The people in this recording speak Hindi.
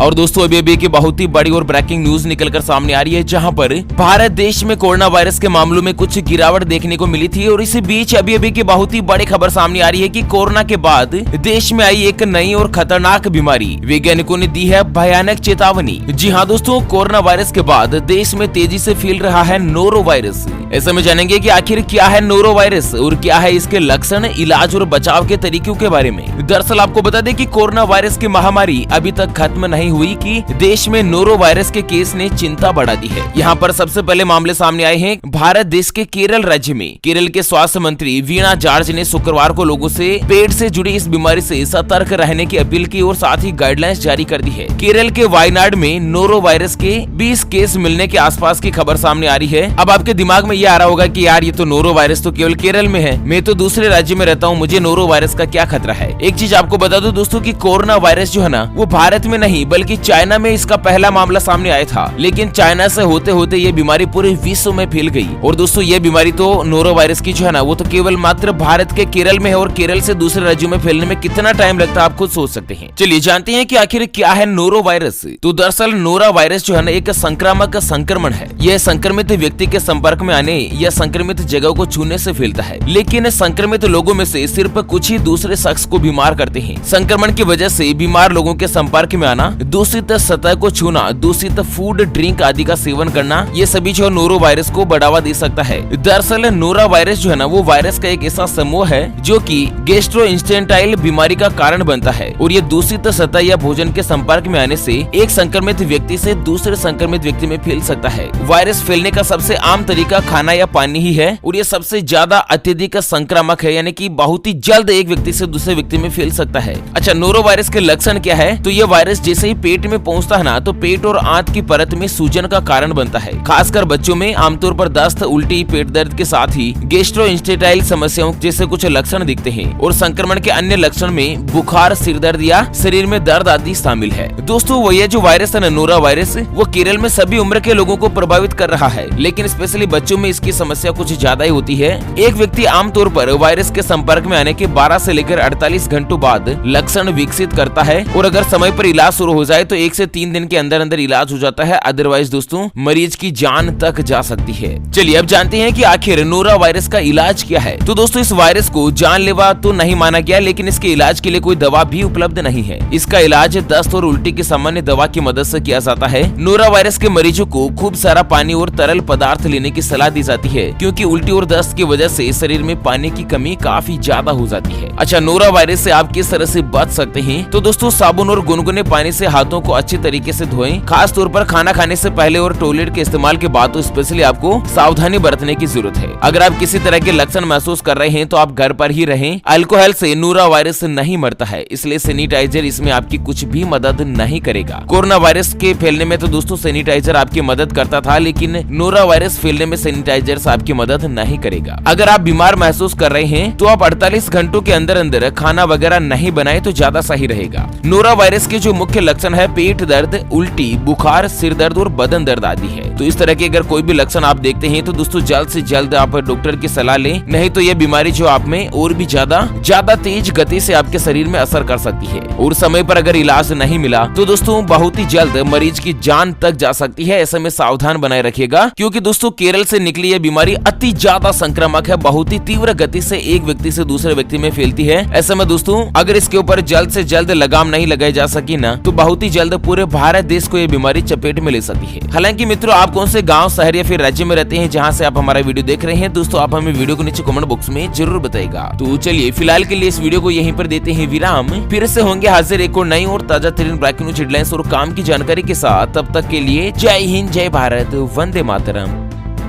और दोस्तों अभी की बहुत ही बड़ी और ब्रेकिंग न्यूज निकलकर सामने आ रही है, जहां पर भारत देश में कोरोना वायरस के मामलों में कुछ गिरावट देखने को मिली थी। और इसी बीच अभी की बहुत ही बड़ी खबर सामने आ रही है कि कोरोना के बाद देश में आई एक नई और खतरनाक बीमारी, वैज्ञानिकों ने दी है भयानक चेतावनी। जी हाँ दोस्तों, कोरोना वायरस के बाद देश में तेजी से फैल रहा है नोरो वायरस। ऐसे में जानेंगे कि आखिर क्या है नोरो वायरस और क्या है इसके लक्षण, इलाज और बचाव के तरीकों के बारे में। दरअसल आपको बता दें कि कोरोना वायरस की महामारी अभी तक खत्म नहीं हुई कि देश में नोरो वायरस के केस ने चिंता बढ़ा दी है। यहाँ पर सबसे पहले मामले सामने आए हैं भारत देश के केरल राज्य में। केरल के स्वास्थ्य मंत्री वीणा जॉर्ज ने शुक्रवार को लोगों से पेट से जुड़ी इस बीमारी से सतर्क रहने की अपील की और साथ ही गाइडलाइंस जारी कर दी है। केरल के वायनाड में नोरो वायरस के 20 केस मिलने के आसपास की खबर सामने आ रही है। अब आपके दिमाग में ये आ रहा होगा कि यार ये तो नोरो वायरस तो केवल केरल में है, मैं तो दूसरे राज्य में रहता हूँ, मुझे नोरो वायरस का क्या खतरा है। एक चीज आपको बता दो दोस्तों कि कोरोना वायरस जो है ना वो भारत में नहीं बल्कि चाइना में इसका पहला मामला सामने आया था, लेकिन चाइना से होते होते ये बीमारी पूरे विश्व में फैल गई। और दोस्तों ये बीमारी तो नोरो वायरस की जो है ना वो तो केवल मात्र भारत के केरल में है और केरल से दूसरे राज्यों में फैलने में कितना टाइम लगता है आप खुद सोच सकते हैं। चलिए जानते हैं कि आखिर क्या है नोरो वायरस। तो दरअसल नोरा वायरस जो है ना एक संक्रामक संक्रमण है। यह संक्रमित व्यक्ति के संपर्क में आने या संक्रमित जगह को छूने से फैलता है, लेकिन संक्रमित लोगों में से सिर्फ कुछ ही दूसरे शख्स को बीमार करते हैं। संक्रमण की वजह से बीमार लोगों के संपर्क में आना, दूषित सतह को छूना, दूषित फूड ड्रिंक आदि का सेवन करना, ये सभी जो नोरो वायरस को बढ़ावा दे सकता है। दरअसल नोरा वायरस जो है ना वो वायरस का एक ऐसा समूह है जो कि गैस्ट्रोइंटेस्टाइनल बीमारी का कारण बनता है और ये दूषित सतह या भोजन के संपर्क में आने से एक संक्रमित व्यक्ति से दूसरे संक्रमित व्यक्ति में फैल सकता है। वायरस फैलने का सबसे आम तरीका खाना या पानी ही है और ये सबसे ज्यादा अत्यधिक संक्रामक है, यानी कि बहुत ही जल्द एक व्यक्ति से दूसरे व्यक्ति में फैल सकता है। अच्छा, नोरो वायरस के लक्षण क्या है? तो ये वायरस जैसे ही पेट में पहुंचता है ना तो पेट और आंत की परत में सूजन का कारण बनता है। खासकर बच्चों में आमतौर पर दस्त, उल्टी, पेट दर्द के साथ ही गैस्ट्रोइंटेस्टाइनल समस्याओं जैसे कुछ लक्षण दिखते हैं। और संक्रमण के अन्य लक्षण में बुखार, सिर दर्द या शरीर में दर्द आदि शामिल है। दोस्तों वो ये जो वायरस है ना नोरा वायरस, वो केरल में सभी उम्र के लोगों को प्रभावित कर रहा है, लेकिन स्पेशली बच्चों में इसकी समस्या कुछ ज्यादा ही होती है। एक व्यक्ति आमतौर पर वायरस के संपर्क में आने के 12 से लेकर 48 घंटों बाद लक्षण विकसित करता है और अगर समय पर इलाज शुरू हो जाए तो 1 से 3 दिन के अंदर अंदर इलाज हो जाता है। अदरवाइज दोस्तों मरीज की जान तक जा सकती है। चलिए अब जानते हैं कि आखिर नोरा वायरस का इलाज क्या है। तो दोस्तों इस वायरस को जानलेवा तो नहीं माना गया, लेकिन इसके इलाज के लिए कोई दवा भी उपलब्ध नहीं है। इसका इलाज दस्त और उल्टी की सामान्य दवा की मदद से किया जाता है। नोरा वायरस के मरीजों को खूब सारा पानी और तरल पदार्थ लेने की सलाह दी जाती है, क्योंकि उल्टी और दस्त की वजह से शरीर में पानी की कमी काफी ज्यादा हो जाती है। अच्छा, नोरा वायरस से आप किस तरह से बच सकते हैं? तो दोस्तों साबुन और गुनगुने पानी से हाथों को अच्छी तरीके से धोएं। खास तौर पर खाना खाने से पहले और टॉयलेट के इस्तेमाल के बाद तो स्पेशली आपको सावधानी बरतने की जरूरत है। अगर आप किसी तरह के लक्षण महसूस कर रहे हैं तो आप घर पर ही रहें। अल्कोहल से नोरा वायरस नहीं मरता है, इसलिए सैनिटाइजर इसमें आपकी कुछ भी मदद नहीं करेगा। कोरोना वायरस के फैलने में तो दोस्तों सैनिटाइजर आपकी मदद करता था, लेकिन नोरा वायरस फैलने में सैनिटाइजर से आपकी मदद नहीं करेगा। अगर आप बीमार महसूस कर रहे हैं तो आप 48 घंटों के अंदर अंदर खाना वगैरह नहीं बनाए तो ज्यादा सही रहेगा। नोरा वायरस के जो मुख्य लक्षण है पेट दर्द, उल्टी, बुखार, सिर दर्द और बदन दर्द आदि है। तो इस तरह के अगर कोई भी लक्षण आप देखते हैं तो दोस्तों जल्द से जल्द आप डॉक्टर की सलाह लें, नहीं तो यह बीमारी जो आप में और भी ज्यादा तेज गति से आपके शरीर में असर कर सकती है और समय पर अगर इलाज नहीं मिला तो दोस्तों बहुत ही जल्द मरीज की जान तक जा सकती है। ऐसे में सावधान बनाए रखिएगा, क्योंकि दोस्तों केरल से निकली यह बीमारी अति ज्यादा संक्रामक है, बहुत ही तीव्र गति से एक व्यक्ति से दूसरे व्यक्ति में फैलती है। ऐसे में दोस्तों अगर इसके ऊपर जल्द से जल्द लगाम नहीं लगाई जा सकी ना तो बहुत ही जल्द पूरे भारत देश को यह बीमारी चपेट में ले सकती है। हालांकि मित्रों आप कौन से गांव, शहर या फिर राज्य में रहते हैं जहां से आप हमारा वीडियो देख रहे हैं, दोस्तों आप हमें वीडियो को नीचे कमेंट बॉक्स में जरूर बताइएगा। तो चलिए फिलहाल के लिए इस वीडियो को यहीं पर देते हैं विराम, फिर से होंगे हाजिर एक और नई और ताजा तरीन ब्रेकिंग न्यूज हेडलाइंस और काम की जानकारी के साथ। तब तक के लिए जय हिंद, जय भारत, वंदे मातरम।